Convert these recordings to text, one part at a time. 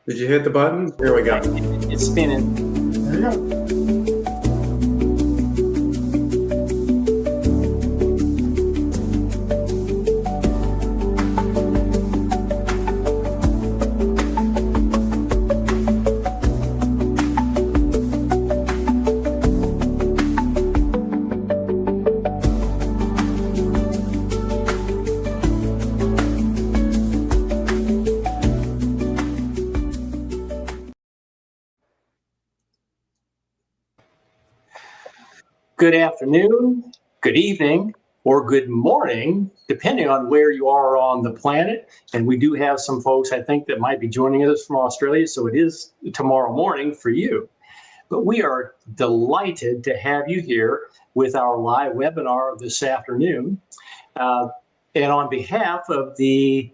Did you hit the button? Here we go. It's spinning. There you go. Good afternoon, good evening, or good morning, depending on where you are on the planet. And we do have some folks, I think, that might be joining us from Australia, so it is tomorrow morning for you. But we are delighted to have you here with our live webinar this afternoon. And on behalf of the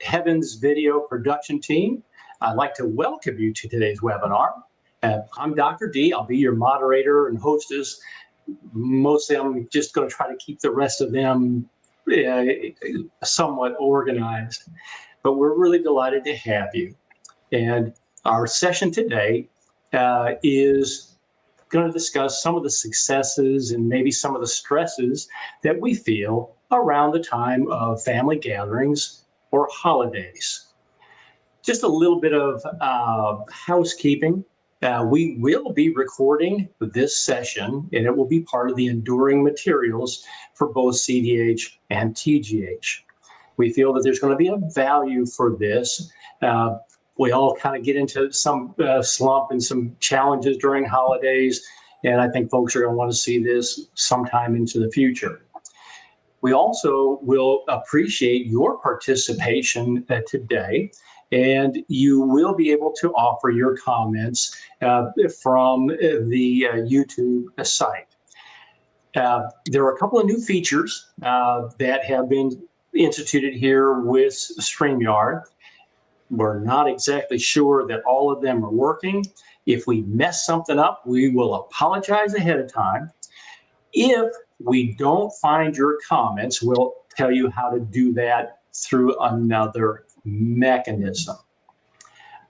Heavens Video production team, I'd like to welcome you to today's webinar. I'm Dr. D. I'll be your moderator and hostess. Mostly, I'm just going to try to keep the rest of them somewhat organized. But we're really delighted to have you. And our session today is going to discuss some of the successes and maybe some of the stresses that we feel around the time of family gatherings or holidays. Just a little bit of housekeeping. We will be recording this session, and it will be part of the enduring materials for both CDH and TGH. We feel that there's going to be a value for this. We all kind of get into some slump and some challenges during holidays, and I think folks are going to want to see this sometime into the future. We also will appreciate your participation today. And you will be able to offer your comments from the YouTube site. There are a couple of new features that have been instituted here with StreamYard. We're not exactly sure that all of them are working. If we mess something up, we will apologize ahead of time. If we don't find your comments, we'll tell you how to do that through another mechanism.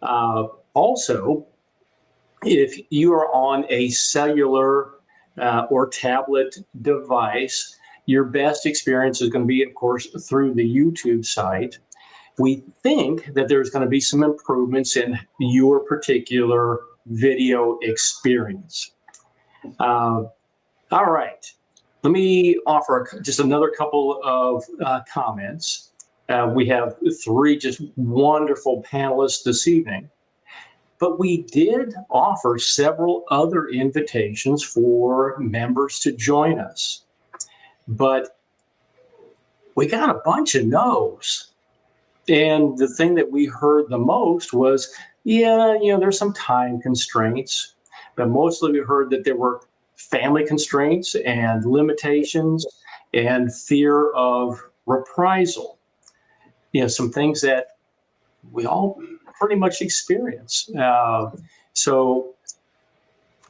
Also, if you are on a cellular or tablet device, your best experience is going to be, of course, through the YouTube site. We think that there's going to be some improvements in your particular video experience. All right, let me offer just another couple of comments. We have three just wonderful panelists this evening, but we did offer several other invitations for members to join us. But we got a bunch of no's. And the thing that we heard the most was, yeah, there's some time constraints, but mostly we heard that there were family constraints and limitations and fear of reprisal. Some things that we all pretty much experience. So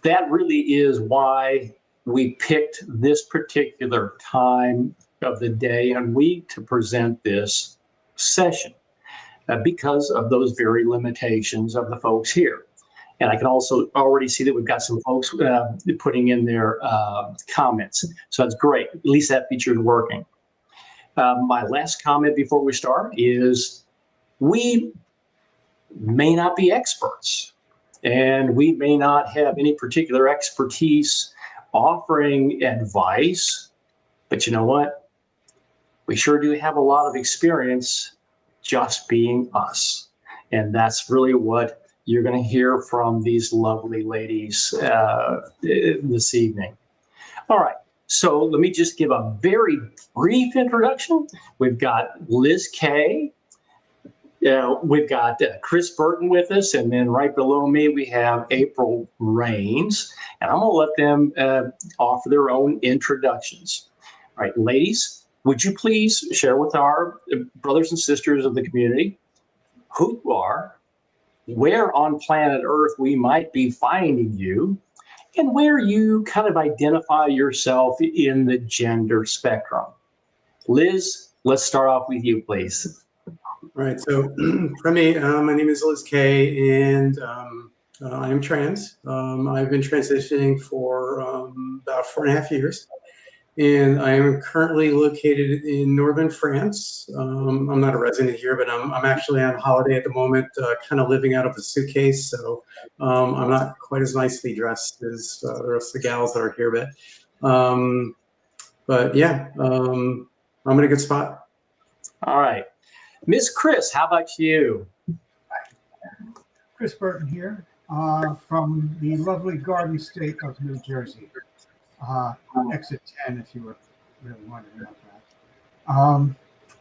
that really is why we picked this particular time of the day and week to present this session because of those very limitations of the folks here. And I can also already see that we've got some folks putting in their comments. So that's great. At least that feature is working. My last comment before we start is we may not be experts and we may not have any particular expertise offering advice, but you know what? We sure do have a lot of experience just being us. And that's really what you're going to hear from these lovely ladies this evening. All right. So let me just give a very brief introduction. We've got Liz Kay. We've got Chris Burton with us. And then right below me, we have April Rains. And I'm going to let them offer their own introductions. All right, ladies, would you please share with our brothers and sisters of the community who you are, where on planet Earth we might be finding you, and where you kind of identify yourself in the gender spectrum. Liz, let's start off with you, please. All right. So, for me, my name is Liz Kay, and I am trans. I've been transitioning for about 4.5 years, and I am currently located in northern France. I'm not a resident here, but I'm actually on holiday at the moment, kind of living out of a suitcase. So, I'm not quite as nicely dressed as the rest of the gals that are here, but yeah, I'm in a good spot. All right. Miss Chris, how about you? Chris Burton here from the lovely Garden State of New Jersey. Exit 10, if you were really wondering about that.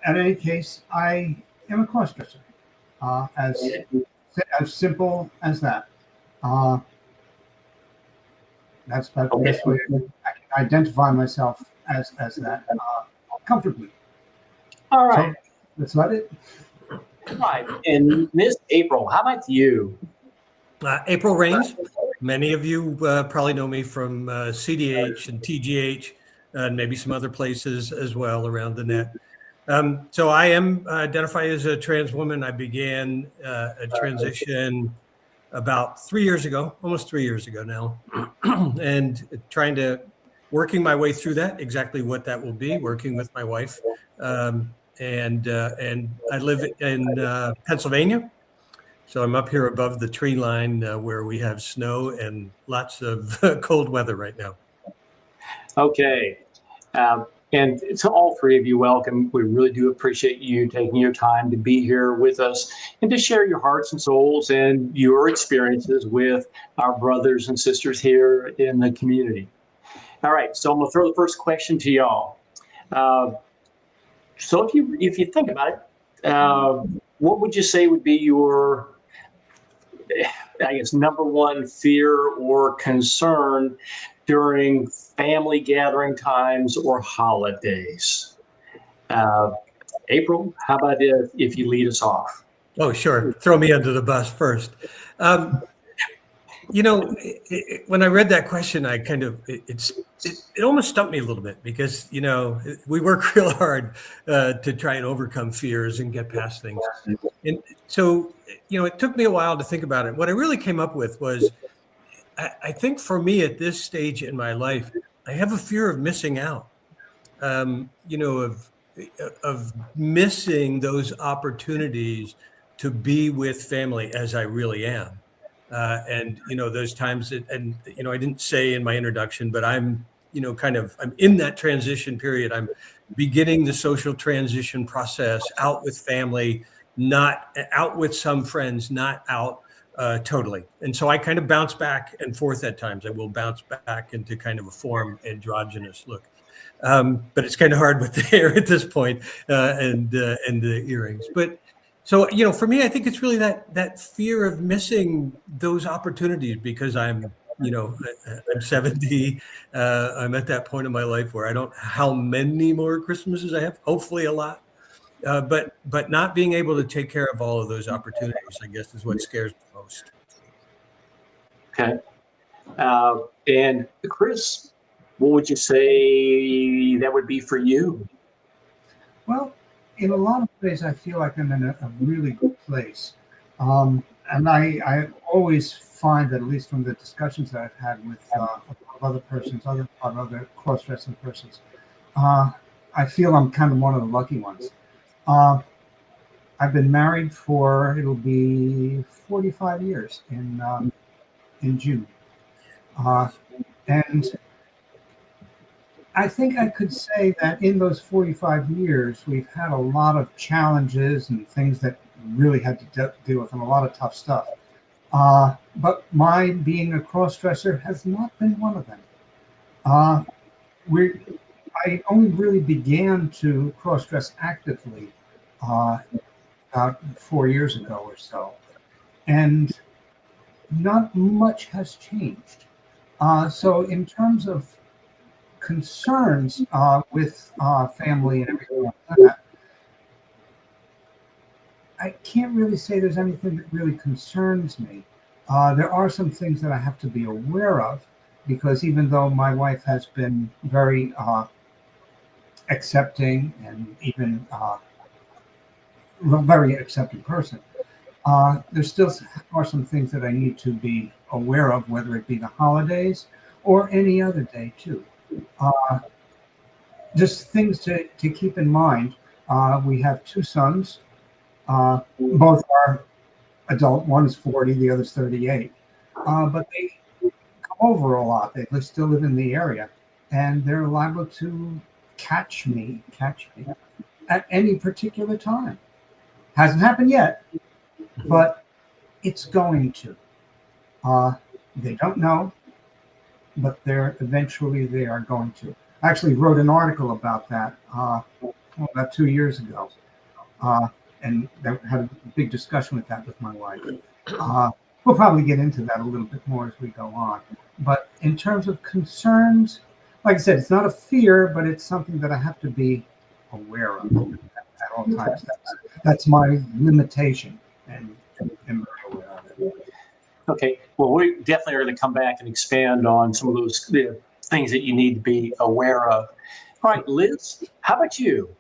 At any case, I am a crossdresser. As simple as that. That's about the best way I can identify myself as that comfortably. All right. So that's about it. All right. And Miss April, how about you? April Rains. Many of you probably know me from CDH and TGH and maybe some other places as well around the net. So I am identify as a trans woman. I began a transition about 3 years ago, almost 3 years ago now, and working my way through that, exactly what that will be, working with my wife. And I live in Pennsylvania. So I'm up here above the tree line where we have snow and lots of cold weather right now. Okay. And to all three of you, welcome. We really do appreciate you taking your time to be here with us and to share your hearts and souls and your experiences with our brothers and sisters here in the community. All right, so I'm gonna throw the first question to y'all. So if you think about it, what would you say would be your, I guess, number one fear or concern during family gathering times or holidays? April, how about if you lead us off? Oh, sure. Throw me under the bus first. When I read that question, I kind of, it almost stumped me a little bit because, we work real hard to try and overcome fears and get past things. And so, it took me a while to think about it. What I really came up with was, I think for me at this stage in my life, I have a fear of missing out, of missing those opportunities to be with family as I really am. And those times I didn't say in my introduction, but I'm in that transition period. I'm beginning the social transition process out with family, not out with some friends, not out totally. And so I kind of bounce back and forth at times. I will bounce back into kind of a form androgynous look. But it's kind of hard with the hair at this point, and the earrings. But so, for me, I think it's really that fear of missing those opportunities because I'm 70. I'm at that point in my life where I don't know how many more Christmases I have, hopefully a lot. But not being able to take care of all of those opportunities, I guess, is what scares me most. Okay. And Chris, what would you say that would be for you? Well, in a lot of ways, I feel like I'm in a really good place. And I always find that, at least from the discussions that I've had with other persons, other cross-dressing persons, I feel I'm kind of one of the lucky ones. I've been married it'll be 45 years in June. And I think I could say that in those 45 years, we've had a lot of challenges and things that really had to deal with, and a lot of tough stuff. But my being a cross-dresser has not been one of them. I only really began to cross-dress actively about 4 years ago or so, and not much has changed. So in terms of concerns with family and everything like that, I can't really say there's anything that really concerns me. There are some things that I have to be aware of, because even though my wife has been very accepting and even a very accepted person. There still are some things that I need to be aware of, whether it be the holidays or any other day too. Uh, just things to keep in mind. We have two sons. Both are adult. One is 40, the other's 38. But they come over a lot. They still live in the area, and they're liable to catch me at any particular time. Hasn't happened yet, but it's going to. They don't know, but eventually they are going to. I actually wrote an article about that about 2 years ago, and that had a big discussion with my wife. We'll probably get into that a little bit more as we go on. But in terms of concerns, like I said, it's not a fear, but it's something that I have to be aware of at all times. That's my limitation, and am very aware of it. Okay. Well, we definitely are going to come back and expand on some of those things that you need to be aware of. All right, Liz, how about you?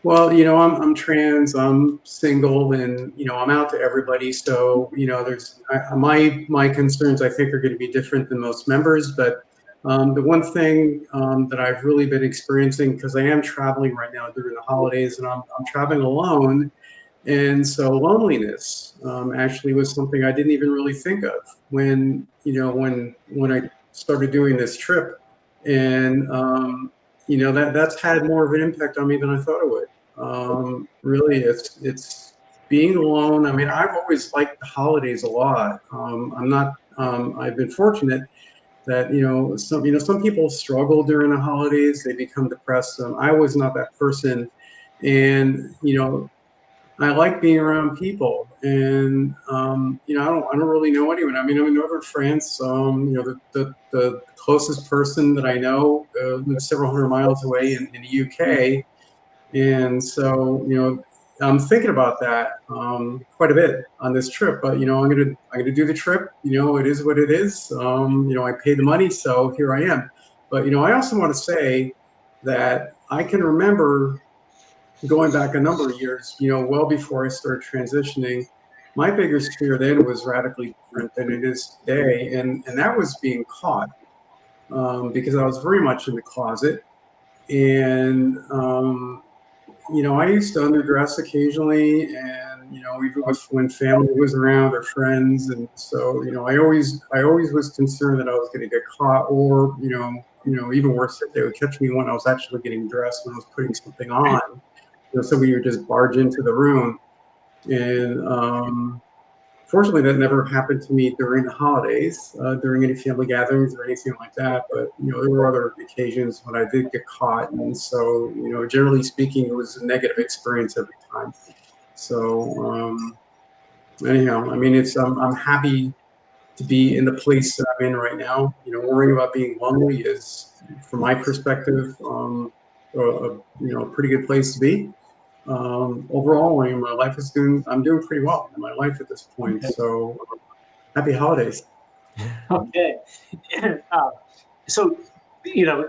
Well, I'm trans, I'm single, and I'm out to everybody. So there's my concerns, I think, are going to be different than most members. But the one thing that I've really been experiencing, because I am traveling right now during the holidays, and I'm traveling alone, and so loneliness actually was something I didn't even really think of when I started doing this trip, and that's had more of an impact on me than I thought it would. Really, it's being alone. I mean, I've always liked the holidays a lot. I've been fortunate that some people struggle during the holidays. They become depressed. I was not that person, and I like being around people, and I don't really know anyone. I mean, I'm in northern France. The closest person that I know lives several hundred miles away in the UK, and so I'm thinking about that quite a bit on this trip. But I'm gonna do the trip. It is what it is. I paid the money, so here I am. But I also want to say that I can remember, going back a number of years, well before I started transitioning, my biggest fear then was radically different than it is today, and that was being caught, because I was very much in the closet, and I used to underdress occasionally, and even when family was around or friends, and so I always was concerned that I was going to get caught, or even worse, that they would catch me when I was actually getting dressed, when I was putting something on. Somebody would just barge into the room, and fortunately, that never happened to me during the holidays, during any family gatherings or anything like that. But there were other occasions when I did get caught, and so generally speaking, it was a negative experience every time. So anyhow, I mean, I'm happy to be in the place that I'm in right now. Worrying about being lonely is, from my perspective, a pretty good place to be. Overall, I mean, I'm doing pretty well in my life at this point. Okay. So happy holidays. Okay. So,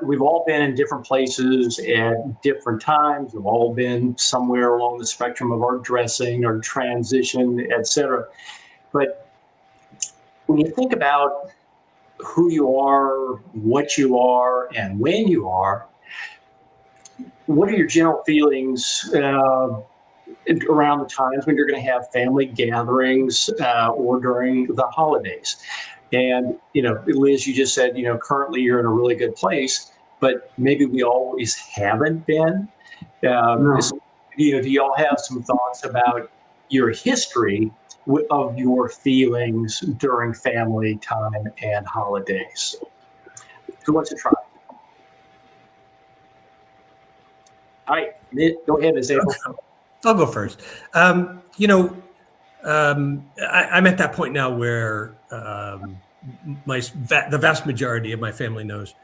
we've all been in different places at different times. We've all been somewhere along the spectrum of our dressing, our transition, etc. But when you think about who you are, what you are, and when you are, what are your general feelings around the times when you're going to have family gatherings or during the holidays? And, Liz, you just said, currently you're in a really good place, but maybe we always haven't been. No. Do y'all have some thoughts about your history of your feelings during family time and holidays? Who wants to try? All right, go ahead, Ms. April. I'll go first. I'm at that point now where the vast majority of my family knows.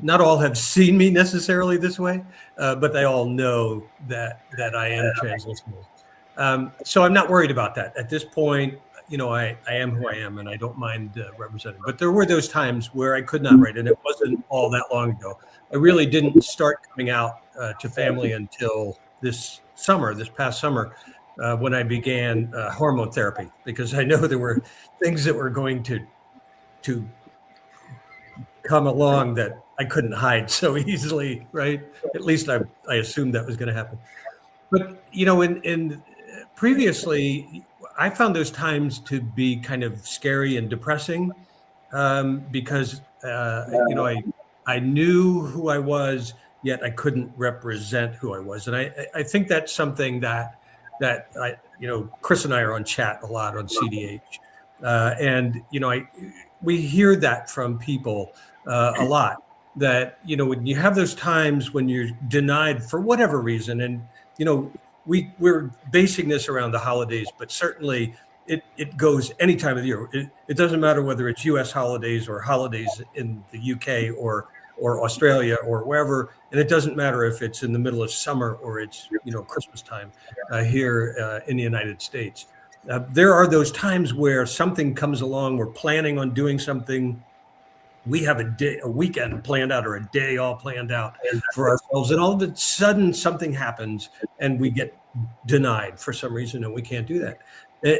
Not all have seen me necessarily this way, but they all know that I am transitional. So I'm not worried about that at this point. I am who I am, and I don't mind representing. But there were those times where I could not write, and it wasn't all that long ago. I really didn't start coming out to family until this this past summer, when I began hormone therapy, because I know there were things that were going to come along that I couldn't hide so easily, right? At least I assumed that was going to happen. But in previously, I found those times to be kind of scary and depressing, because I knew who I was, yet I couldn't represent who I was, and I think that's something that Chris and I are on chat a lot on CDH, and we hear that from people a lot, that when you have those times when you're denied for whatever reason, and we're basing this around the holidays, but certainly it goes any time of the year. It doesn't matter whether it's U.S. holidays or holidays in the U.K. or Australia or wherever, and it doesn't matter if it's in the middle of summer or it's Christmas time here in the United States. There are those times where something comes along. We're planning on doing something. We have a weekend planned out or a day all planned out for ourselves, and all of a sudden something happens and we get denied for some reason, and we can't do that.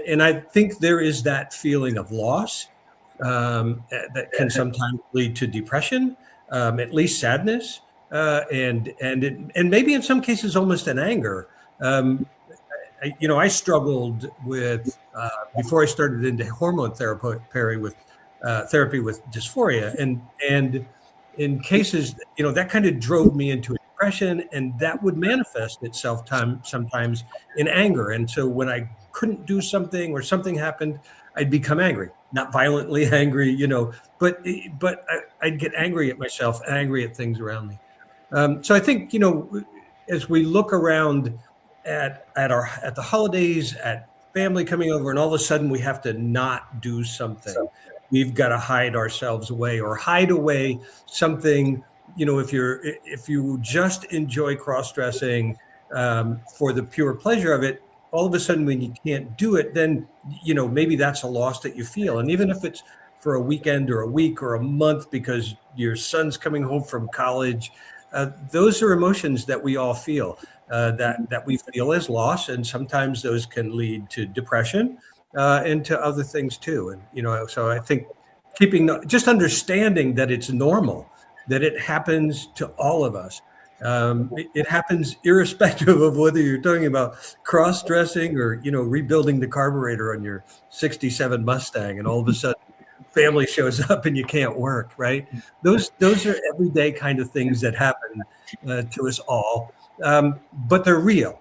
And I think there is that feeling of loss that can sometimes lead to depression, at least sadness, and maybe in some cases almost an anger. I struggled with before I started into hormone therapy with dysphoria, and in cases that kind of drove me into a depression, and that would manifest itself sometimes in anger. And so when I couldn't do something or something happened, I'd become angry, not violently angry, but I'd get angry at myself, angry at things around me. So I think as we look around at the holidays, at family coming over, and all of a sudden we have to not do something. We've got to hide ourselves away or hide away something. If you just enjoy cross-dressing for the pure pleasure of it, all of a sudden when you can't do it, then maybe that's a loss that you feel. And even if it's for a weekend or a week or a month because your son's coming home from college, those are emotions that we all feel, that we feel as loss, and sometimes those can lead to depression and to other things too. And so I think just understanding that it's normal, that it happens to all of us. It happens irrespective of whether you're talking about cross-dressing or rebuilding the carburetor on your '67 Mustang, and all of a sudden family shows up and you can't work, right? Those are everyday kind of things that happen to us all, but they're real.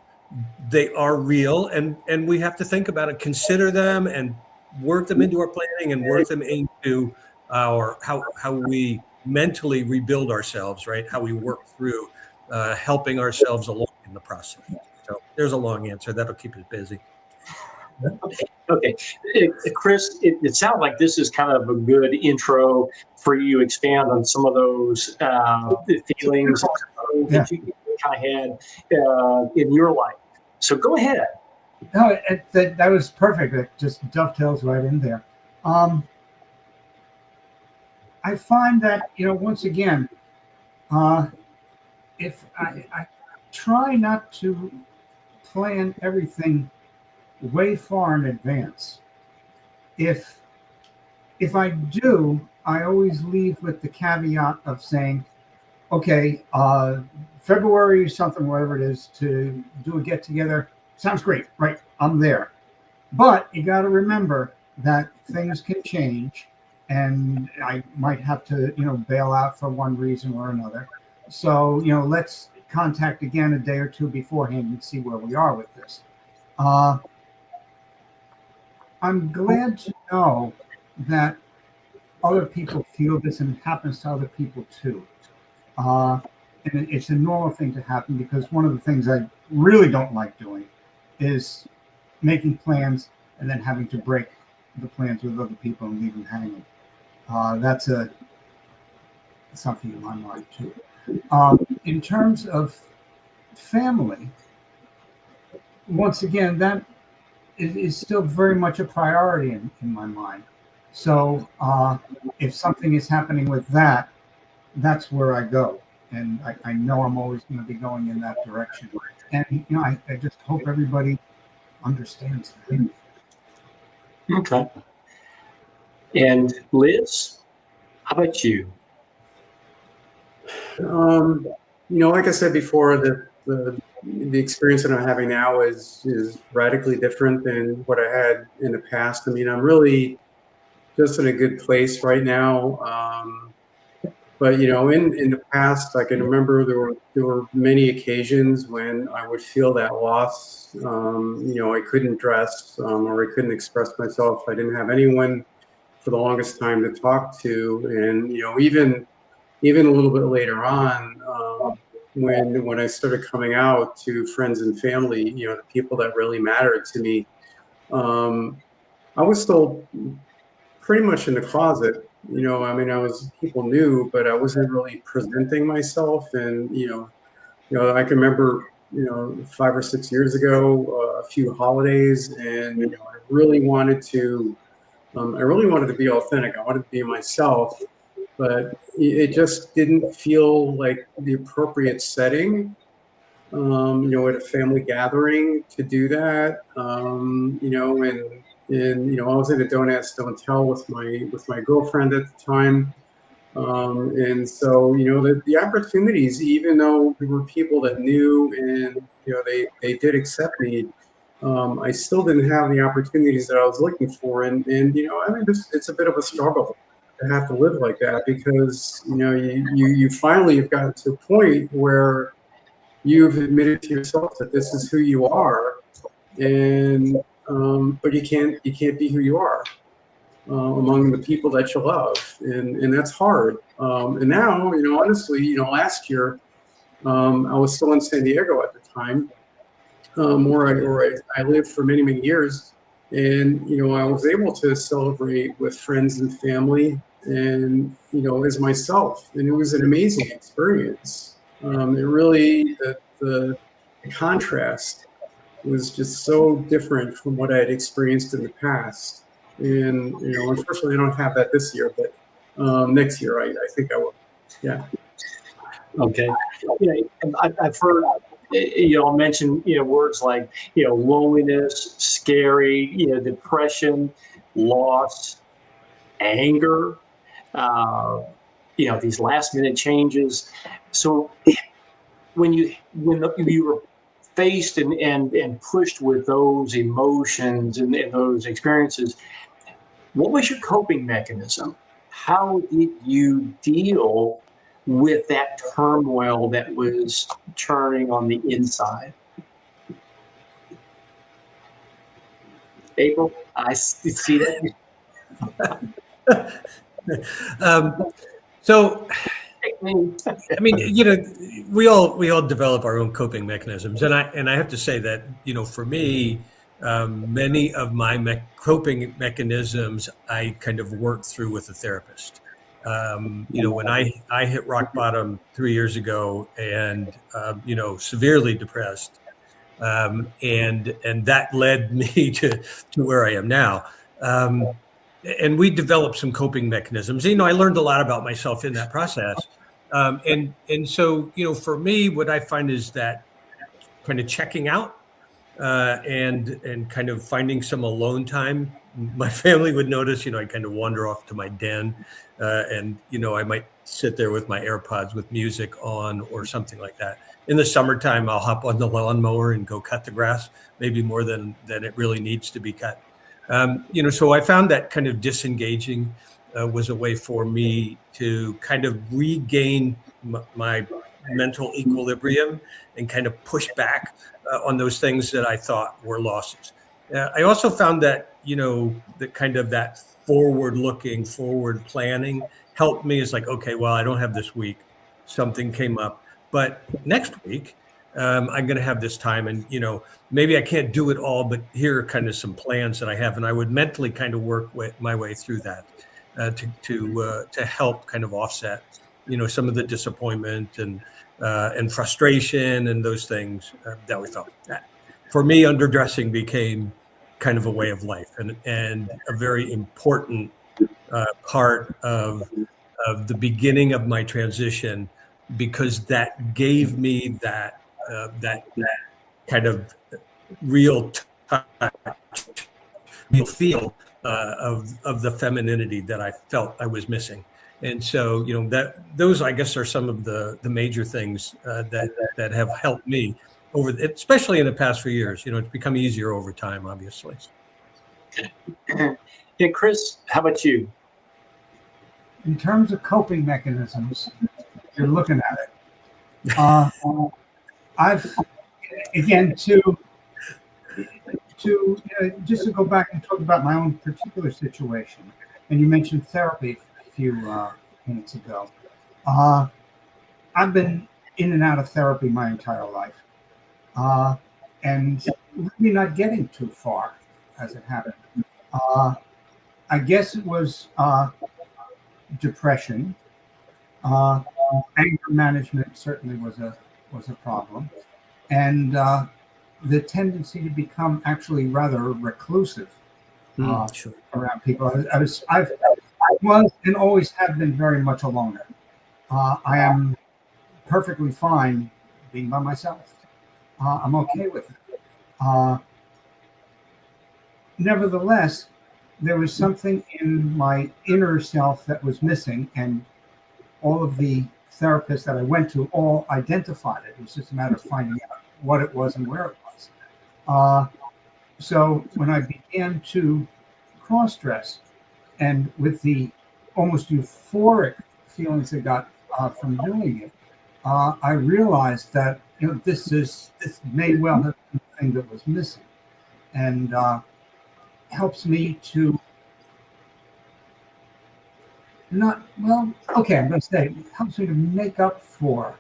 They are real, and we have to think about it, consider them, and work them into our planning, and work them into our how we mentally rebuild ourselves, right? How we work through helping ourselves along in the process. So there's a long answer that'll keep us busy. Okay. Chris, it sounds like this is kind of a good intro for you to expand on some of those feelings that you kind of had in your life. So go ahead. No, that was perfect. It just dovetails right in there. I find that, once again, if I try not to plan everything way far in advance. If I do, I always leave with the caveat of saying, okay, February something, whatever it is, to do a get together. Sounds great, right? I'm there. But you got to remember that things can change, and I might have to, bail out for one reason or another. So, let's contact again a day or two beforehand and see where we are with this. I'm glad to know that other people feel this, and it happens to other people too. And it's a normal thing to happen, because one of the things I really don't like doing is making plans and then having to break the plans with other people and leave them hanging. That's something in my mind too. In terms of family, once again, that is still very much a priority in my mind. So if something is happening with that's where I go. And I know I'm always going to be going in that direction. And I just hope everybody understands that. Okay. And Liz, how about you? Like I said before, the experience that I'm having now is radically different than what I had in the past. I mean, I'm really just in a good place right now. But in the past, I can remember there were many occasions when I would feel that loss. I couldn't dress, or I couldn't express myself. I didn't have anyone for the longest time to talk to, and even a little bit later on, when I started coming out to friends and family, the people that really mattered to me, I was still pretty much in the closet. I mean, people knew, but I wasn't really presenting myself. And I can remember 5 or 6 years ago, a few holidays, and I really wanted to be authentic. I wanted to be myself, but it just didn't feel like the appropriate setting, at a family gathering to do that. I was in a don't ask, don't tell with my girlfriend at the time. And so, the opportunities, even though there were people that knew and, they did accept me, I still didn't have the opportunities that I was looking for. And I mean, it's a bit of a struggle to have to live like that, because, you finally have gotten to a point where you've admitted to yourself that this is who you are, and but you can't be who you are among the people that you love, and that's hard. And now, honestly, last year, I was still in San Diego at the time, where I lived for many, many years, and I was able to celebrate with friends and family, and as myself, and it was an amazing experience. It really the contrast was just so different from what I had experienced in the past. And unfortunately, I don't have that this year, but next year I think I will. Yeah. Okay. I've heard mention words like loneliness, scary, depression, loss, anger, these last minute changes. So when you were faced and pushed with those emotions and those experiences, what was your coping mechanism? How did you deal with that turmoil that was churning on the inside? April, I see that. So, I mean, we all develop our own coping mechanisms, and I have to say that for me, many of my coping mechanisms I kind of worked through with a therapist. When I hit rock bottom 3 years ago, and severely depressed, and that led me to where I am now. And we developed some coping mechanisms. I learned a lot about myself in that process. And so, for me, what I find is that kind of checking out, and kind of finding some alone time. My family would notice, I kind of wander off to my den, and I might sit there with my AirPods with music on or something like that. In the summertime, I'll hop on the lawnmower and go cut the grass, maybe more than it really needs to be cut. So I found that kind of disengaging was a way for me to kind of regain my mental equilibrium and kind of push back on those things that I thought were losses. I also found that, that kind of that forward planning helped me. It's like, okay, well, I don't have this week. Something came up, but next week, I'm going to have this time, and maybe I can't do it all, but here are kind of some plans that I have, and I would mentally kind of work my way through that to help kind of offset, some of the disappointment and frustration and those things that we felt. For me, underdressing became kind of a way of life, and a very important part of the beginning of my transition, because that gave me that kind of real touch, real feel of the femininity that I felt I was missing. And so, those, I guess, are some of the major things that have helped me especially in the past few years. It's become easier over time, obviously. Yeah, Chris, how about you? In terms of coping mechanisms, you're looking at it. I've, again, just to go back and talk about my own particular situation, and you mentioned therapy a few minutes ago. I've been in and out of therapy my entire life, and really not getting too far as it happened. I guess it was depression. Anger management certainly was a problem, and the tendency to become actually rather reclusive Sure. around people. I was and always have been very much a loner. I am perfectly fine being by myself. I'm okay with it. Nevertheless, there was something in my inner self that was missing, and all of the therapists that I went to all identified it. It was just a matter of finding out what it was and where it was. So when I began to cross-dress, and with the almost euphoric feelings I got from doing it, I realized that this may well have been the thing that was missing, and helps me to I'm going to say helps me to make up for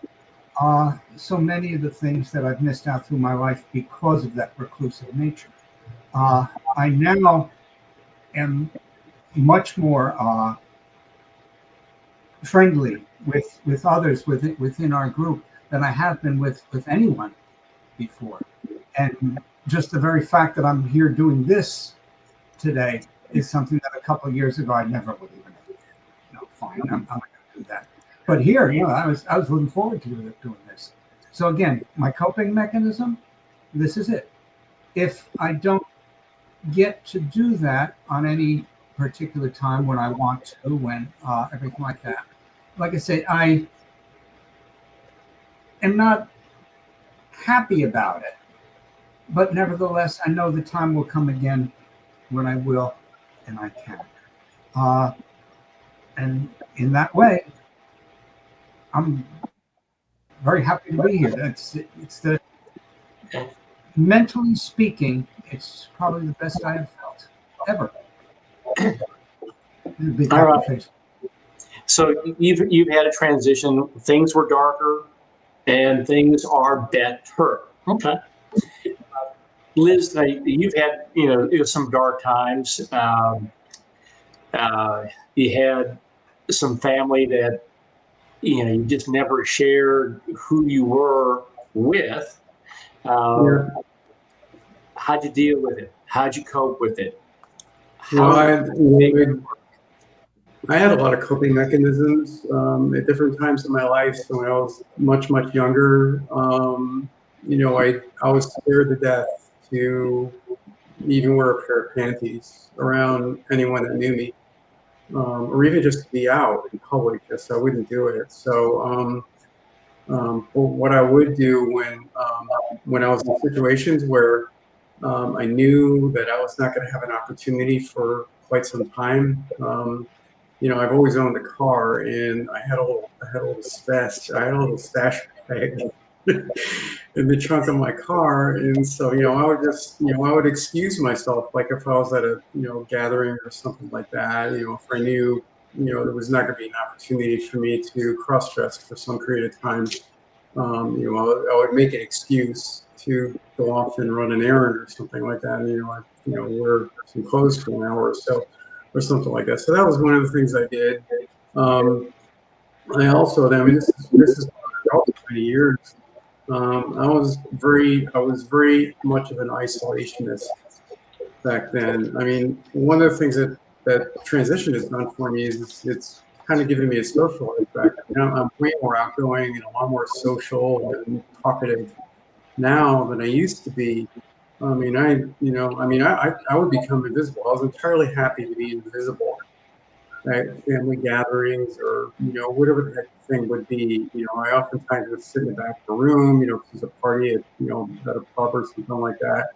so many of the things that I've missed out through my life because of that reclusive nature. I now am much more friendly with others within our group than I have been with anyone before. And just the very fact that I'm here doing this today is something that a couple of years ago I never would even fine, I'm not going to do that. But here, I was looking forward to doing this. So again, my coping mechanism, this is it. If I don't get to do that on any particular time when I want to, when everything like that, like I say, I am not happy about it. But nevertheless, I know the time will come again when I will and I can. And in that way, I'm very happy to be here. It's the mentally speaking, it's probably the best I have felt ever. All right. So you've had a transition. Things were darker, and things are better. Okay. Liz, you've had some dark times. You had some family that you just never shared who you were with. How'd you deal with it? How'd you cope with it? I had a lot of coping mechanisms at different times in my life. So when I was much younger, I was scared to death to even wear a pair of panties around anyone that knew me. Or even just to be out in public, so I wouldn't do it. So, what I would do when I was in situations where I knew that I was not going to have an opportunity for quite some time, I've always owned a car, and I had a little stash bag in the trunk of my car, and so I would just I would excuse myself, like if I was at a gathering or something like that, if I knew there was not going to be an opportunity for me to cross dress for some period of time, I would make an excuse to go off and run an errand or something like that, and wear some clothes for an hour or so or something like that. So that was one of the things I did. I also, this is for 20 years. I was very much of an isolationist back then. I mean, one of the things that transition has done for me is it's kind of given me a social effect. I'm way more outgoing and a lot more social and talkative now than I used to be. I mean, I would become invisible. I was entirely happy to be invisible at family gatherings or, whatever the heck the thing would be. I oftentimes would sit in the back of the room, if there's a party at, at a pub or something like that.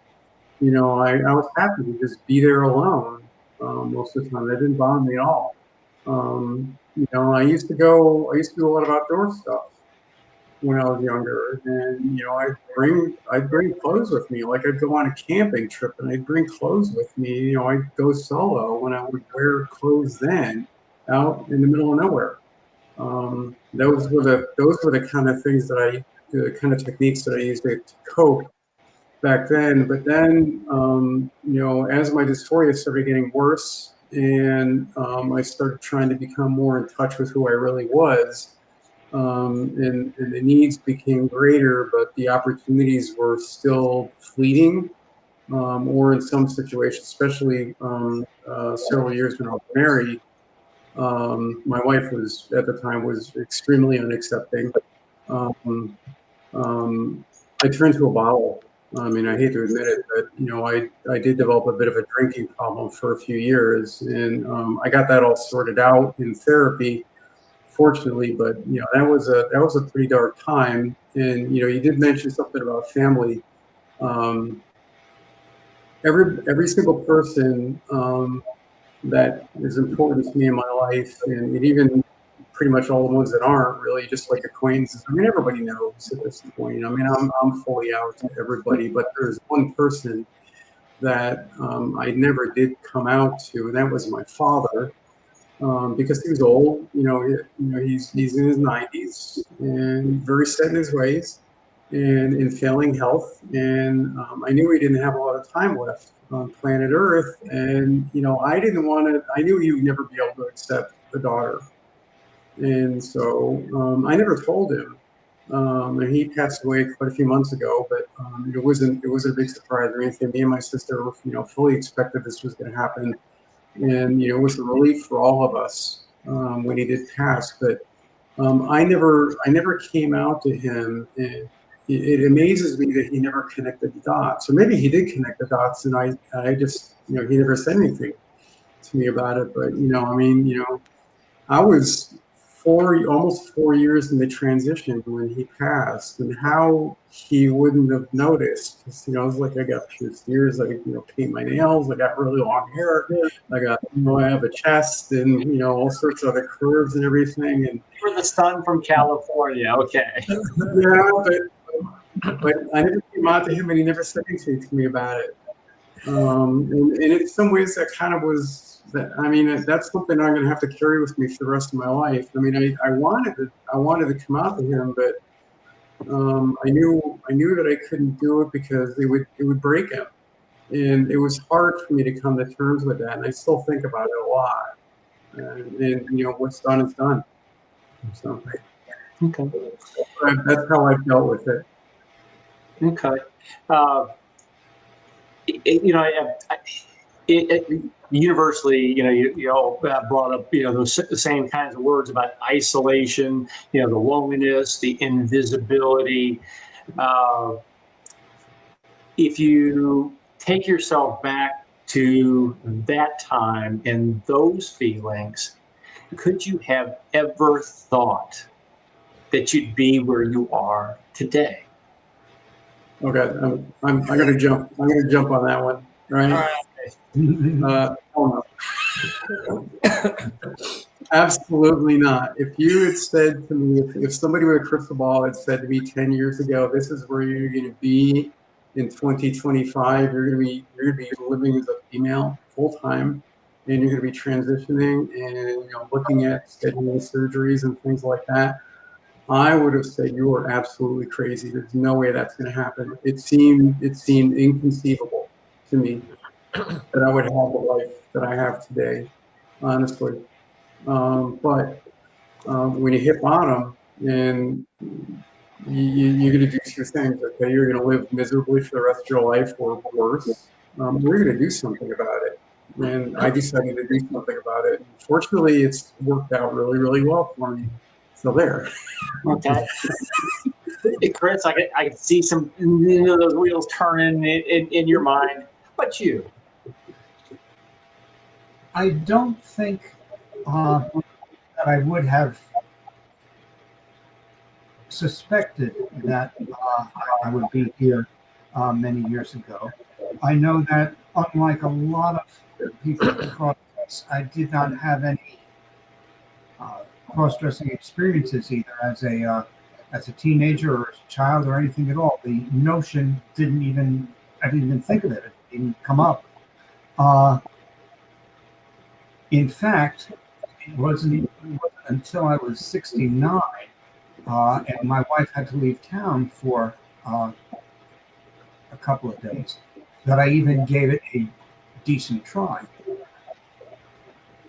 I was happy to just be there alone most of the time. That didn't bother me at all. I used to do a lot of outdoor stuff when I was younger, and I'd bring clothes with me. Like I'd go on a camping trip, and I'd bring clothes with me. I'd go solo when I would wear clothes then, out in the middle of nowhere. Those were the kind of things the kind of techniques that I used to cope back then. But then, as my dysphoria started getting worse, and I started trying to become more in touch with who I really was. And the needs became greater, but the opportunities were still fleeting, or in some situations, especially several years when I was married. My wife at the time was extremely unaccepting. Um, I turned to a bottle. I mean, I hate to admit it, but I did develop a bit of a drinking problem for a few years, and I got that all sorted out in therapy, fortunately. But that was a pretty dark time. And you did mention something about family. Um, every single person that is important to me in my life, and even pretty much all the ones that aren't, really just like acquaintances. I mean, everybody knows at this point. I mean, I'm fully out to everybody, but there's one person that I never did come out to, and that was my father. Because he was old, he's in his 90s and very set in his ways and in failing health. And I knew he didn't have a lot of time left on planet Earth. And, I knew he would never be able to accept a daughter. And so I never told him. And he passed away quite a few months ago, but it wasn't a big surprise or anything. Me and my sister, fully expected this was going to happen. And it was a relief for all of us when he did pass. But I never came out to him, and it amazes me that he never connected the dots. Or maybe he did connect the dots, and I just he never said anything to me about it. But I was almost 4 years in the transition when he passed, and how he wouldn't have noticed. Because, it was like I got pierced ears, I paint my nails, I got really long hair, I have a chest, and all sorts of other curves and everything. And You're the son from California, okay? yeah, but I never came out to him, and he never said anything to me about it. And in some ways, that kind of was. That's something I'm going to have to carry with me for the rest of my life. I mean, I wanted to come out to him, but I knew that I couldn't do it because it would break him, and it was hard for me to come to terms with that. And I still think about it a lot. And what's done is done. So Okay. That's how I dealt with it. Okay. Universally, you all brought up, those same kinds of words about isolation, the loneliness, the invisibility. If you take yourself back to that time and those feelings, could you have ever thought that you'd be where you are today? Okay, I'm gonna jump on that one, right? Oh no. Absolutely not. If you had said to me, if somebody with a crystal ball had said to me 10 years ago, this is where you're going to be in 2025, you're going to be living as a female full time, and you're going to be transitioning and looking at scheduling surgeries and things like that, I would have said you are absolutely crazy. There's no way that's going to happen. It seemed inconceivable to me that I would have the life that I have today, honestly. But when you hit bottom and you're going to do two things, okay? You're going to live miserably for the rest of your life, or worse. We're going to do something about it. And I decided to do something about it. Fortunately, it's worked out really, really well for me. So there. Okay. Chris, I can see some those wheels turning in your mind. But you? I don't think that I would have suspected that I would be here many years ago. I know that unlike a lot of people across this, I did not have any cross-dressing experiences either as a teenager or as a child or anything at all. The notion I didn't even think of it. It didn't come up. In fact, it wasn't until I was 69 and my wife had to leave town for a couple of days that I even gave it a decent try.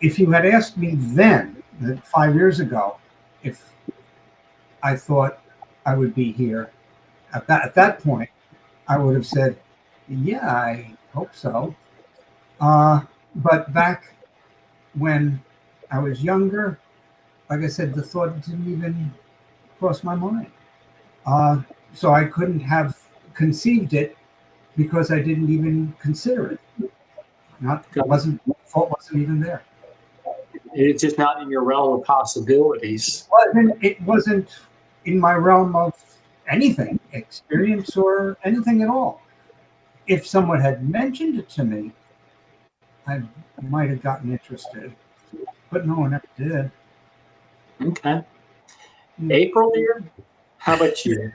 If you had asked me then, 5 years ago, if I thought I would be here at that point, I would have said, yeah, I hope so. But back when I was younger, like I said, the thought didn't even cross my mind. So I couldn't have conceived it because I didn't even consider it. Thought wasn't even there. It's just not in your realm of possibilities. It wasn't in my realm of anything, experience or anything at all. If someone had mentioned it to me, I might have gotten interested, but no one ever did. Okay. April, dear, how about you?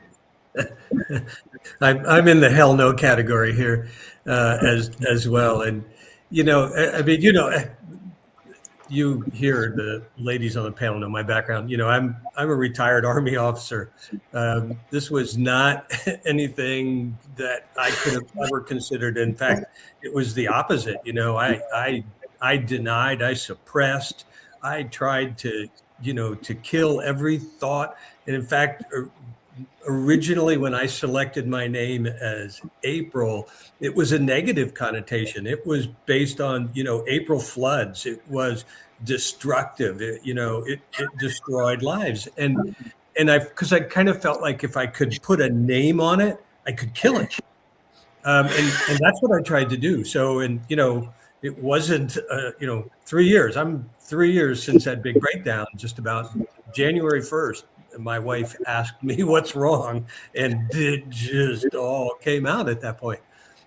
I'm in the hell no category here as well. And, I mean, you hear the ladies on the panel know my background. I'm a retired Army officer. This was not anything that I could have ever considered. In fact, it was the opposite. I denied, I suppressed, I tried to kill every thought. And in fact, originally when I selected my name as April, it was a negative connotation. It was based on, April floods. It was destructive. It destroyed lives. And because I kind of felt like if I could put a name on it, I could kill it. And that's what I tried to do. So, it wasn't, 3 years. I'm 3 years since that big breakdown, just about January 1st. My wife asked me what's wrong, and it just all came out at that point.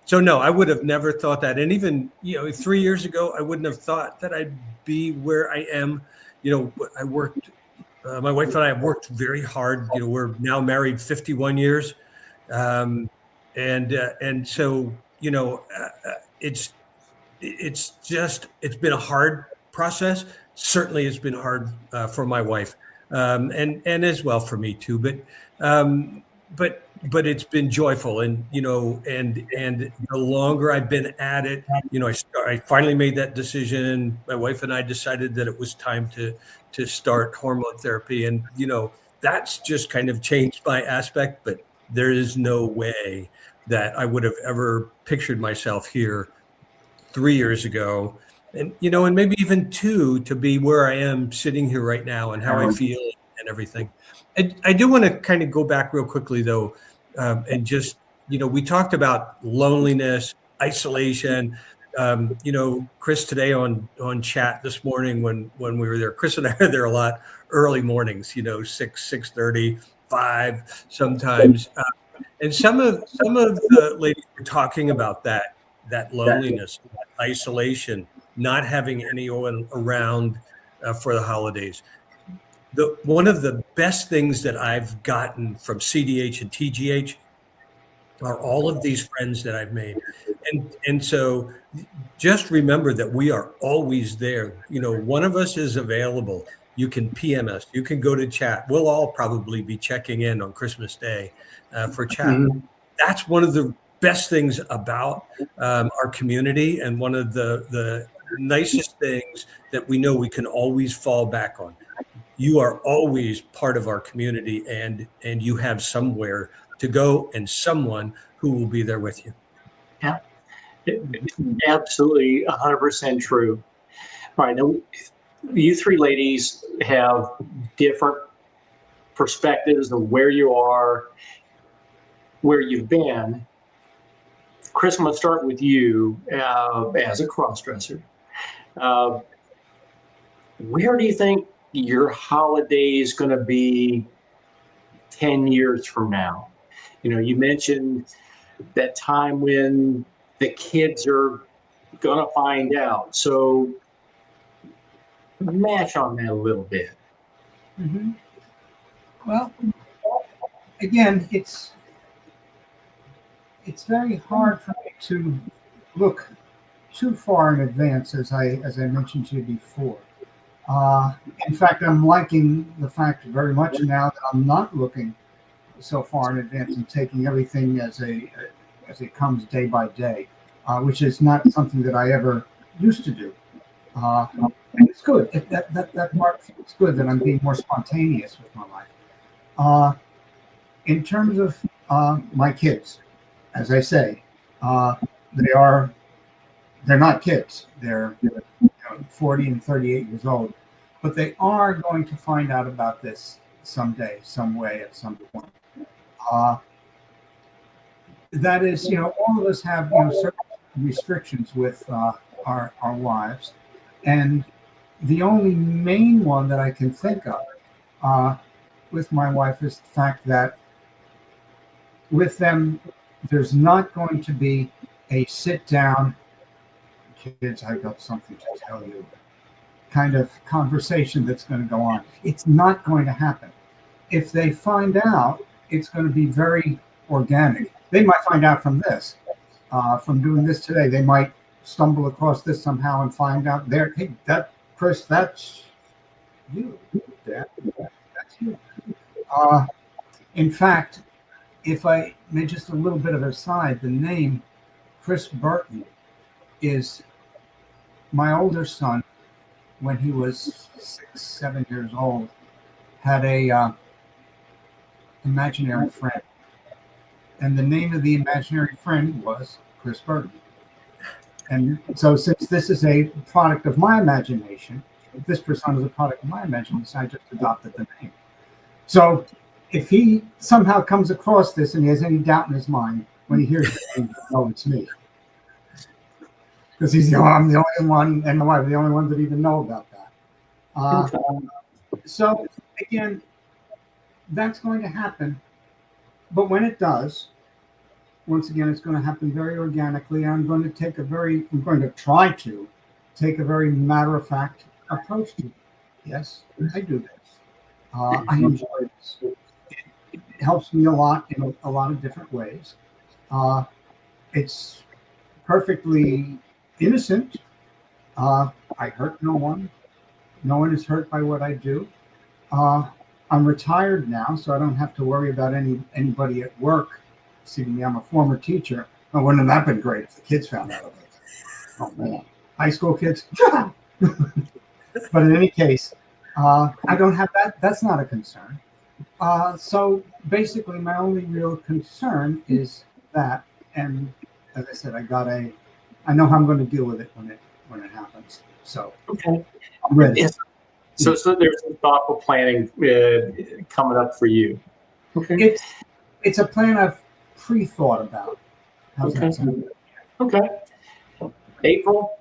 So no, I would have never thought that. And even, 3 years ago, I wouldn't have thought that I'd be where I am. I worked, my wife and I have worked very hard. We're now married 51 years. And so, it's been a hard process. Certainly it's been hard for my wife. And as well for me too, but it's been joyful, and and the longer I've been at it, I finally made that decision. My wife and I decided that it was time to start hormone therapy, and that's just kind of changed my aspect. But there is no way that I would have ever pictured myself here 3 years ago. And, and maybe even two, to be where I am sitting here right now and how I feel and everything. I do want to kind of go back real quickly, though, and just, we talked about loneliness, isolation. Chris today on chat this morning when we were there, Chris and I are there a lot early mornings, 6:30, 5 sometimes. And some of the ladies were talking about that loneliness, that isolation, not having anyone around for the holidays. One of the best things that I've gotten from CDH and TGH are all of these friends that I've made. And so just remember that we are always there. One of us is available. You can PM us. You can go to chat. We'll all probably be checking in on Christmas Day for chat. Mm-hmm. That's one of the best things about our community, and one of the nicest things that we know we can always fall back on. You are always part of our community, and you have somewhere to go and someone who will be there with you. Yeah, absolutely 100% true. All right, now you three ladies have different perspectives of where you are, where you've been. Chris, I'm going to start with you as a crossdresser. Where do you think your holiday is going to be 10 years from now? You mentioned that time when the kids are going to find out. So mash on that a little bit. Mm-hmm. Well, again, it's very hard for me to look too far in advance, as I mentioned to you before. In fact, I'm liking the fact very much now that I'm not looking so far in advance and taking everything as it comes day by day, which is not something that I ever used to do. And it's good. That part feels good that I'm being more spontaneous with my life. In terms of my kids, as I say, they're not kids. They're 40 and 38 years old, but they are going to find out about this someday, some way, at some point. That is, all of us have certain restrictions with our wives, and the only main one that I can think of with my wife is the fact that with them, there's not going to be a sit down, kids, I got something to tell you, kind of conversation that's going to go on. It's not going to happen. If they find out, it's going to be very organic. They might find out from this, from doing this today. They might stumble across this somehow and find out there, hey, Chris, that's you. Dad, that's you. In fact, if I may just a little bit of aside, the name Chris Burton is my older son, when he was 6, 7 years old, had a imaginary friend. And the name of the imaginary friend was Chris Burton. And so since this is a product of my imagination, this persona is a product of my imagination, I just adopted the name. So if he somehow comes across this and he has any doubt in his mind, when he hears the name, oh, it's me. Because I'm the only one, and my wife, the only ones that even know about that. So again, that's going to happen. But when it does, once again, it's going to happen very organically. I'm going to try to take a very matter-of-fact approach to it. Yes, I do this. I enjoy this. It helps me a lot in a lot of different ways. It's perfectly innocent. I hurt no one. No one is hurt by what I do. I'm retired now, so I don't have to worry about anybody at work seeing me. I'm a former teacher. Oh, wouldn't that been great if the kids found out about it? Oh man, high school kids. But in any case, I don't have that. That's not a concern. So basically, my only real concern is that, and as I said, I know how I'm going to deal with it when it happens. So okay, I'm ready. Yes. So there's some thoughtful planning coming up for you. Okay. It's a plan I've pre-thought about. How's that sound? Okay. April,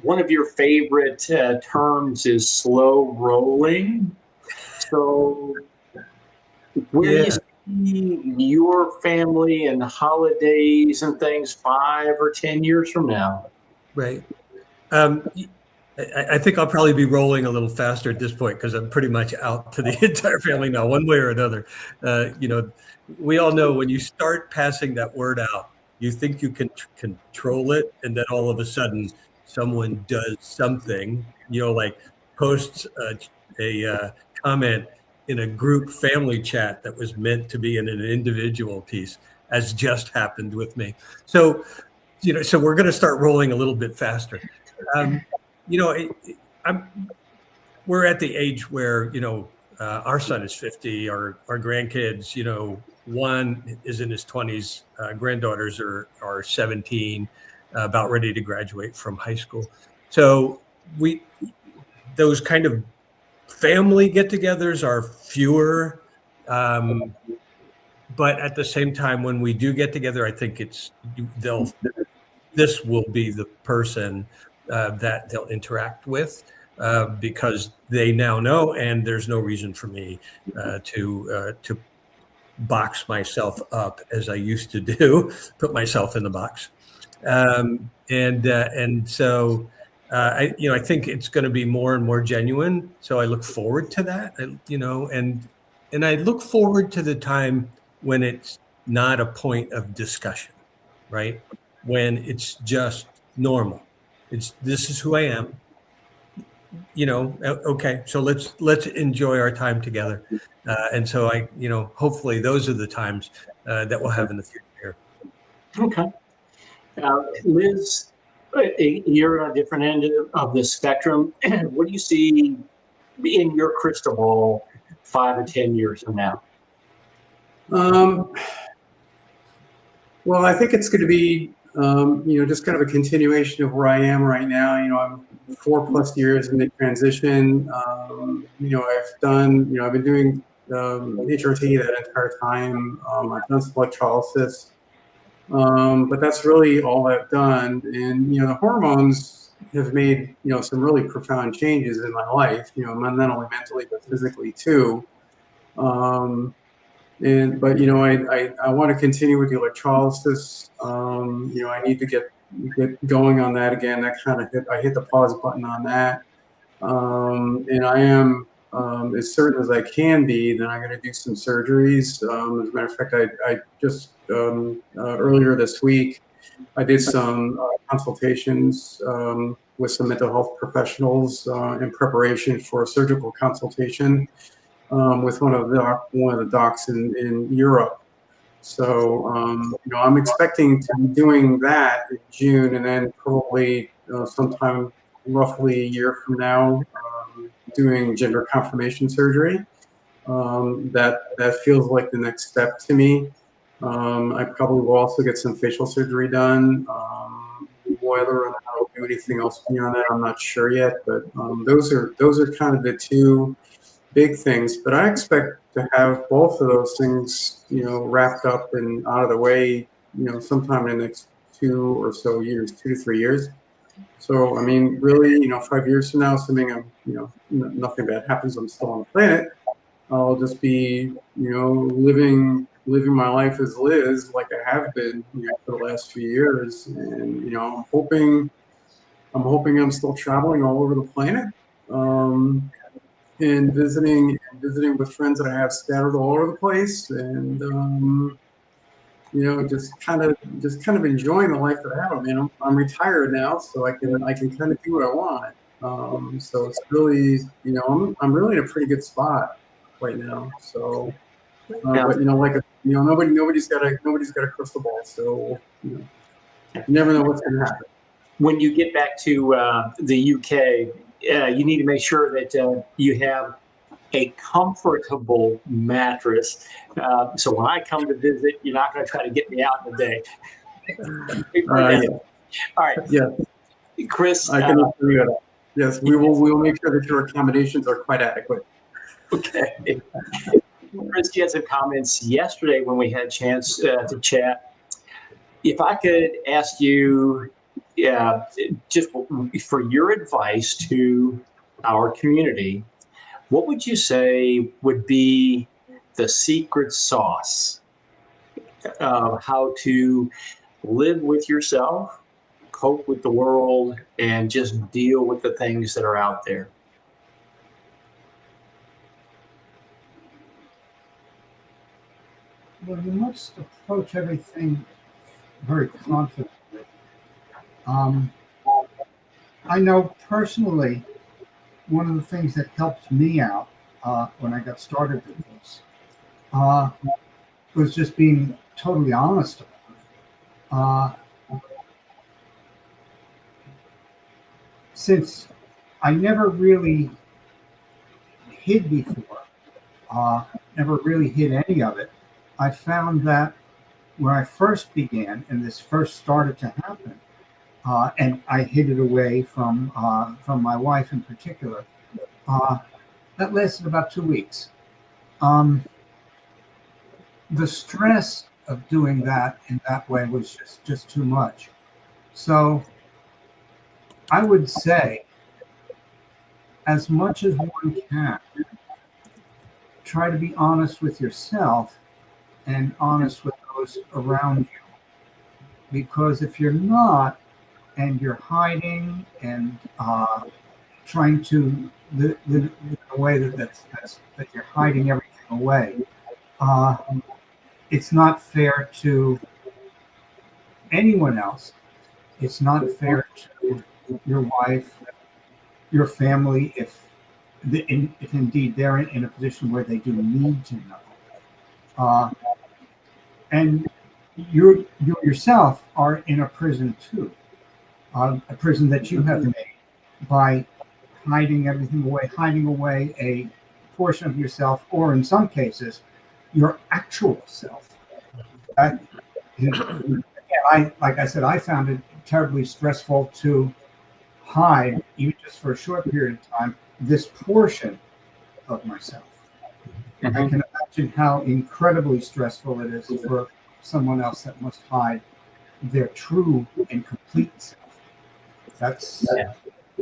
one of your favorite terms is slow rolling. So where do you see your family and holidays and things 5 or 10 years from now? Right. I think I'll probably be rolling a little faster at this point because I'm pretty much out to the entire family now, one way or another. We all know when you start passing that word out, you think you can control it, and then all of a sudden someone does something, like posts a comment in a group family chat that was meant to be in an individual piece, as just happened with me. So we're going to start rolling a little bit faster. We're at the age where, our son is 50, our grandkids, one is in his 20s, granddaughters are 17, about ready to graduate from high school. So those kind of family get-togethers are fewer. But at the same time, when we do get together, I think this will be the person that they'll interact with because they now know, and there's no reason for me to box myself up as I used to do, put myself in the box. And so I think it's going to be more and more genuine. So I look forward to that, and I look forward to the time when it's not a point of discussion, right? When it's just normal. This is who I am. Okay, so let's enjoy our time together. And so hopefully those are the times that we'll have in the future. Okay. Liz, you're on a different end of the spectrum. What do you see in your crystal ball 5 or 10 years from now? Well, I think it's going to be, just kind of a continuation of where I am right now. I'm 4+ years in the transition. I've been doing HRT that entire time. I've done some electrolysis, but that's really all I've done. And, the hormones have made, some really profound changes in my life, not only mentally, but physically too. But I want to continue with the electrolysis. I need to get going on that again. That kind of I hit the pause button on that. And I am as certain as I can be that I'm going to do some surgeries. As a matter of fact, I just earlier this week I did some consultations with some mental health professionals in preparation for a surgical consultation. With one of the docs in Europe. So I'm expecting to be doing that in June, and then probably sometime roughly a year from now, doing gender confirmation surgery. That feels like the next step to me. I probably will also get some facial surgery done. Whether or not I'll do anything else beyond that, I'm not sure yet. But those are kind of the two big things, but I expect to have both of those things, wrapped up and out of the way, sometime in the next 2 or so years, 2 to 3 years. So, I mean, really, 5 years from now, assuming I'm, nothing bad happens, I'm still on the planet, I'll just be, living my life as Liz, like I have been, for the last few years. And, I'm hoping I'm still traveling all over the planet. And visiting with friends that I have scattered all over the place, and just kind of enjoying the life that I have. I mean, I'm retired now, so I can kind of do what I want. So it's really, I'm really in a pretty good spot right now. So, but nobody's got a crystal ball, so you never know what's going to happen. When you get back to the UK, you need to make sure that you have a comfortable mattress. So when I come to visit, you're not going to try to get me out in the day. Yeah. All right. Yeah. Chris. I can agree with that. Yes, we will make sure that your accommodations are quite adequate. Okay. Chris, you had some comments yesterday when we had a chance to chat. If I could ask you, just for your advice to our community, what would you say would be the secret sauce of how to live with yourself, cope with the world, and just deal with the things that are out there? Well, you must approach everything very confidently. I know personally, one of the things that helped me out when I got started with this was just being totally honest about it. Since I never really hid before, never really hid any of it, I found that when I first began and this first started to happen, and I hid it away from my wife in particular, That lasted about 2 weeks. Um, the stress of doing that in that way was just too much. So I would say, as much as one can, try to be honest with yourself and honest with those around you. Because if you're not, and you're hiding and trying to live in a way that you're hiding everything away, it's not fair to anyone else. It's not fair to your wife, your family, if indeed they're in a position where they do need to know. And you yourself are in a prison too, a prison that you have made by hiding everything away, hiding away a portion of yourself, or in some cases, your actual self. That, like I said, I found it terribly stressful to hide, even just for a short period of time, this portion of myself. I can imagine how incredibly stressful it is for someone else that must hide their true and complete self.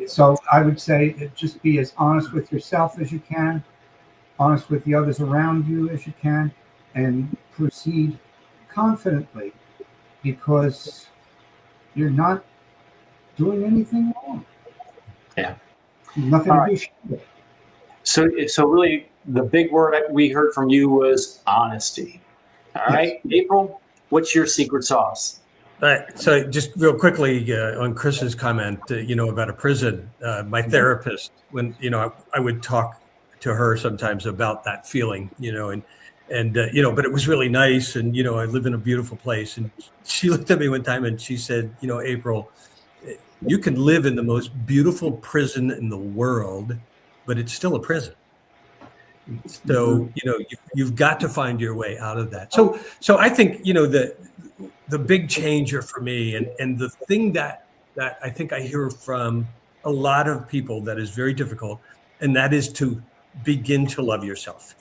So I would say just be as honest with yourself as you can, honest with the others around you as you can, and proceed confidently, because you're not doing anything wrong. Yeah. Nothing to be ashamed of. So really, the big word we heard from you was honesty. All right, April, what's your secret sauce? All right. So just real quickly on Chris's comment, about a prison, my therapist, when, I would talk to her sometimes about that feeling, but it was really nice. And, I live in a beautiful place. And she looked at me one time and she said, April, you can live in the most beautiful prison in the world, but it's still a prison. So, you've got to find your way out of that. So I think, the big changer for me, and the thing that I think I hear from a lot of people that is very difficult, and that is to begin to love yourself,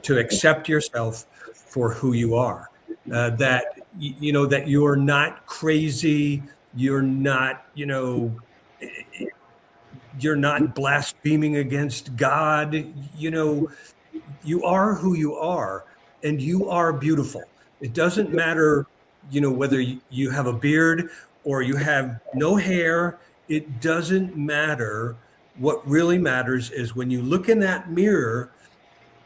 to accept yourself for who you are, that you're not crazy, you're not blaspheming against God. You are who you are, and you are beautiful. It doesn't matter, whether you have a beard or you have no hair. It doesn't matter. What really matters is when you look in that mirror,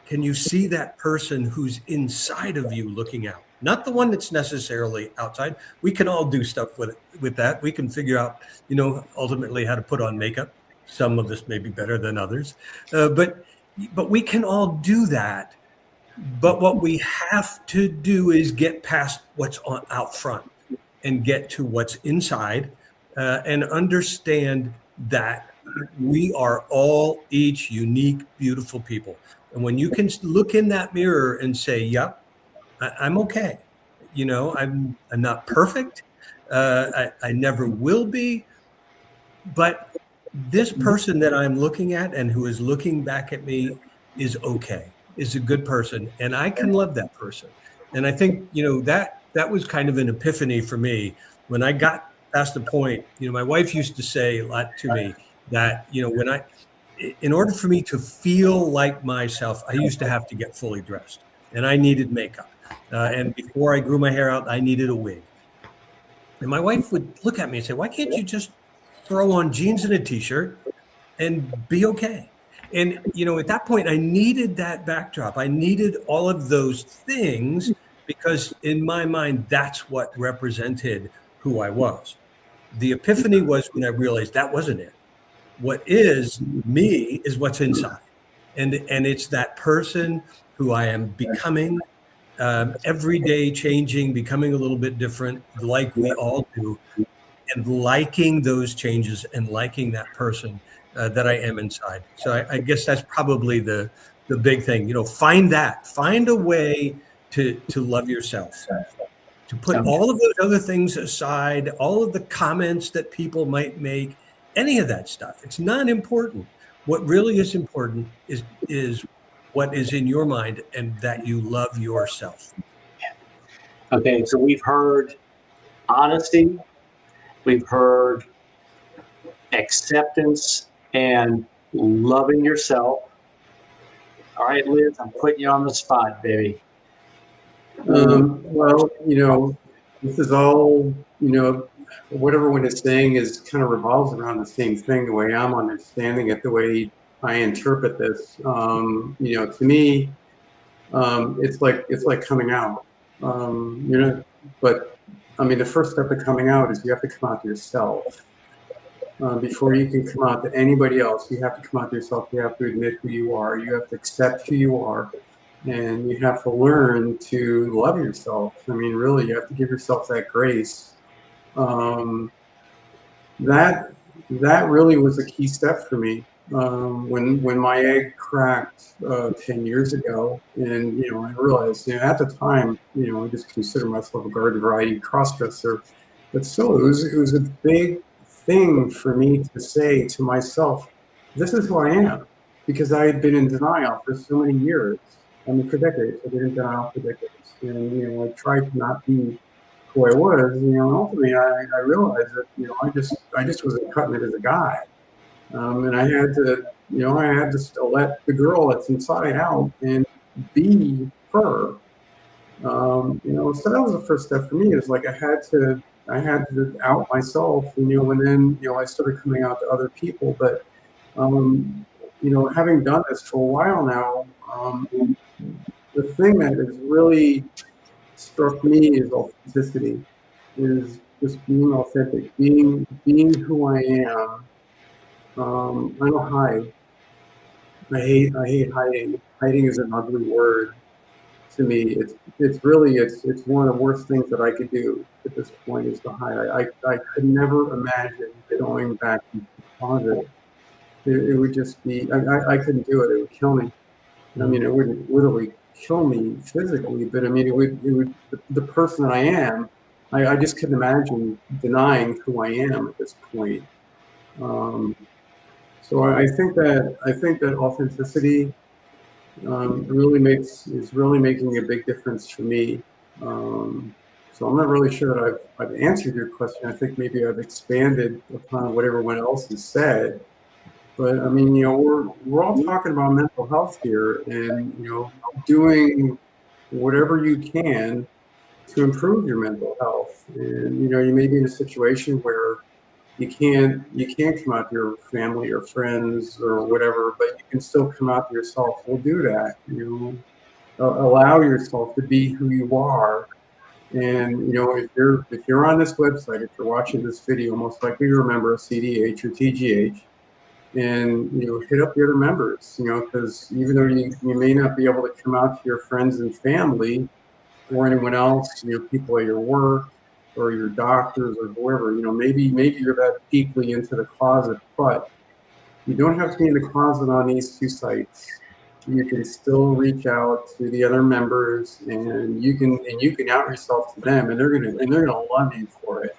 can you see that person who's inside of you looking out? Not the one that's necessarily outside. We can all do stuff with that. We can figure out, ultimately how to put on makeup. Some of us may be better than others, but we can all do that. But what we have to do is get past what's out front and get to what's inside, and understand that we are all each unique, beautiful people. And when you can look in that mirror and say, "Yep, I'm okay," I'm not perfect. I never will be, but this person that I'm looking at and who is looking back at me is okay, is a good person, and I can love that person. And I think, that was kind of an epiphany for me when I got past the point. My wife used to say a lot to me that, in order for me to feel like myself, I used to have to get fully dressed, and I needed makeup. And before I grew my hair out, I needed a wig. And my wife would look at me and say, "Why can't you just throw on jeans and a t-shirt and be okay?" And, at that point, I needed that backdrop. I needed all of those things because in my mind, that's what represented who I was. The epiphany was when I realized that wasn't it. What is me is what's inside. And it's that person who I am becoming, every day changing, becoming a little bit different, like we all do, and liking those changes and liking that person that I am inside. So I guess that's probably the big thing. Find a way to love yourself, to put all of those other things aside, all of the comments that people might make, any of that stuff. It's not important. What really is important is what is in your mind and that you love yourself. Okay, so we've heard honesty, we've heard acceptance and loving yourself. All right, Liz, I'm putting you on the spot, baby. Well, this is all, what everyone is saying is kind of revolves around the same thing, the way I'm understanding it, the way I interpret this. To me, it's like coming out. But I mean, the first step of coming out is you have to come out to yourself. Before you can come out to anybody else, you have to come out to yourself. You have to admit who you are. You have to accept who you are. And you have to learn to love yourself. I mean, really, you have to give yourself that grace. Um, that that really was a key step for me. When my egg cracked 10 years ago, and I realized, at the time, I just considered myself a garden variety crossdresser, but still, it was a big thing for me to say to myself, "This is who I am," because I had been in denial for so many years. I mean, for decades, I've been in denial for decades, and I tried to not be who I was. And ultimately, I realized that I just wasn't cutting it as a guy. And I had to, let the girl that's inside out and be her. So that was the first step for me. Is like I had to out myself, and then I started coming out to other people. But having done this for a while now, the thing that has really struck me is authenticity. Is just being authentic, being who I am. I don't hide. I hate hiding. Hiding is an ugly word to me. It's one of the worst things that I could do at this point is to hide. I could never imagine going back into the closet. It would just be I couldn't do it. It would kill me. I mean, it wouldn't literally kill me physically, but I mean, it would the person I am. I just couldn't imagine denying who I am at this point. Um, So I think that authenticity is really making a big difference for me. So I'm not really sure that I've answered your question. I think maybe I've expanded upon what everyone else has said. But I mean, we're all talking about mental health here, and doing whatever you can to improve your mental health. And you may be in a situation where you can't come out to your family or friends or whatever, but you can still come out to yourself. We'll do that. Allow yourself to be who you are. And if you're on this website, if you're watching this video, most likely you remember a CDH or TGH, and hit up the other members. Because even though you may not be able to come out to your friends and family or anyone else, people at your work or your doctors or whoever, maybe you're that deeply into the closet, but you don't have to be in the closet on these two sites. You can still reach out to the other members, and you can out yourself to them, and they're gonna love you for it.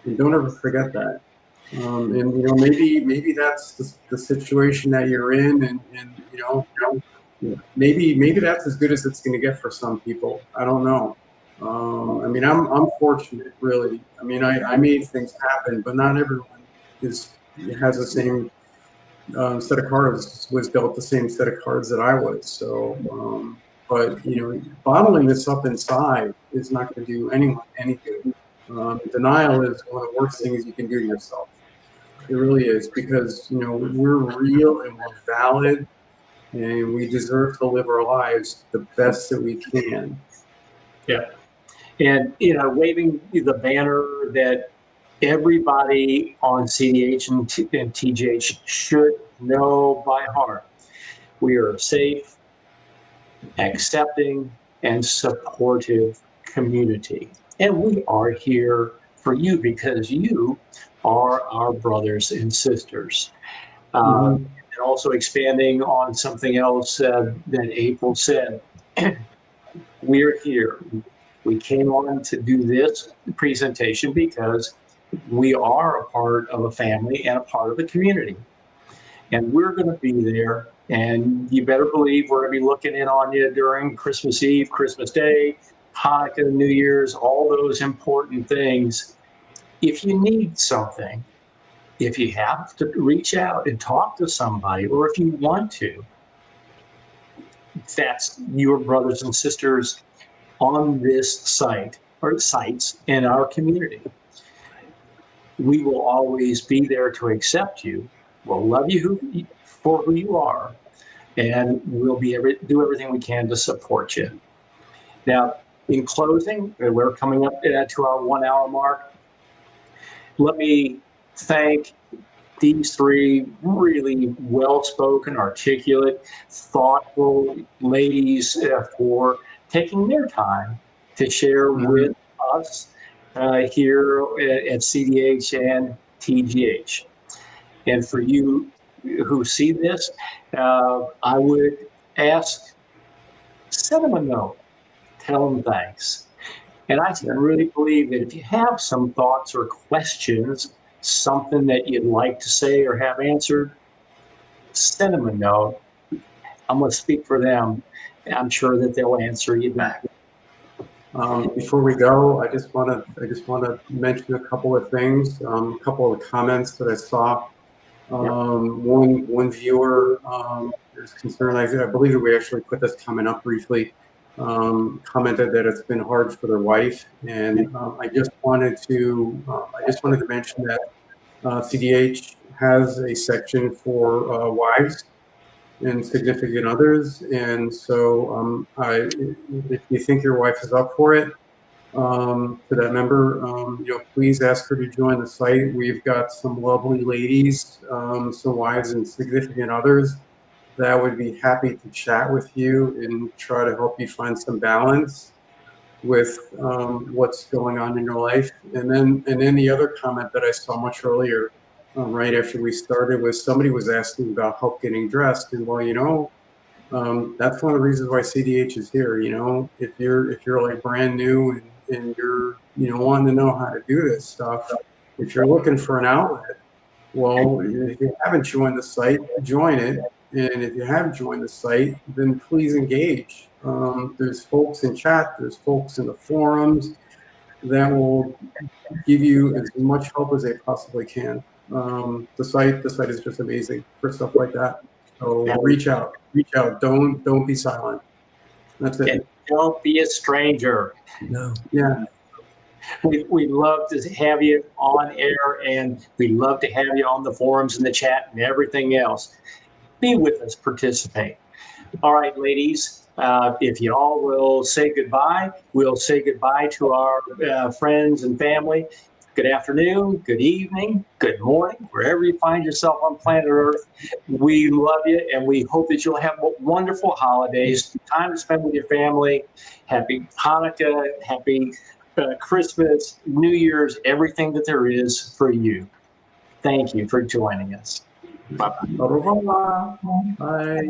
And don't ever forget that. And maybe that's the situation that you're in, and maybe that's as good as it's going to get for some people. I don't know. I mean, I'm fortunate, really. I mean, I made things happen, but not everyone has the same set of cards, was dealt the same set of cards that I was. So, but bottling this up inside is not going to do anyone any good. Denial is one of the worst things you can do to yourself. It really is, because we're real and we're valid, and we deserve to live our lives the best that we can. Yeah. And, waving the banner that everybody on CDH and TGH should know by heart. We are a safe, accepting, and supportive community. And we are here for you because you are our brothers and sisters. And also expanding on something else that April said, we're here. We came on to do this presentation because we are a part of a family and a part of a community. and we're going to be there. And you better believe we're going to be looking in on you during Christmas Eve, Christmas Day, Hanukkah, New Year's, all those important things. If you need something, if you have to reach out and talk to somebody, or if you want to, that's your brothers and sisters on this site or sites in our community. We will always be there to accept you. We'll love you for who you are, and we'll do everything we can to support you. Now, in closing, we're coming up to our 1 hour mark. Let me thank these three really well-spoken, articulate, thoughtful ladies for taking their time to share with us here at CDH and TGH. And for you who see this, I would ask, send them a note, tell them thanks. And I really believe that if you have some thoughts or questions, something that you'd like to say or have answered, send them a note. I'm going to speak for them. I'm sure that they'll answer you back. Before we go, I just want to mention a couple of things, a couple of comments that I saw. One viewer is concerned. I believe that we actually put this comment up briefly. Commented that it's been hard for their wife, and I just wanted to mention that CDH has a section for wives and significant others, and so if you think your wife is up for it, to that member, please ask her to join the site. We've got some lovely ladies, some wives and significant others that would be happy to chat with you and try to help you find some balance with what's going on in your life. And then the other comment that I saw much earlier, right after we started, was somebody was asking about help getting dressed. And well, that's one of the reasons why CDH is here. If you're like brand new and you're wanting to know how to do this stuff, if you're looking for an outlet, well, if you haven't joined the site, join it. And if you have joined the site, then please engage. There's folks in chat, there's folks in the forums that will give you as much help as they possibly can. The site is just amazing for stuff like that. So reach out. Don't be silent. That's it. And don't be a stranger. No. Yeah. We love to have you on air, and we love to have you on the forums and the chat and everything else. Be with us, participate. All right, ladies, if you all will say goodbye, we'll say goodbye to our friends and family. Good afternoon, good evening, good morning, wherever you find yourself on planet Earth. We love you, and we hope that you'll have wonderful holidays, time to spend with your family. Happy Hanukkah, happy Christmas, New Year's, everything that there is for you. Thank you for joining us. Bye-bye. Au revoir. Bye.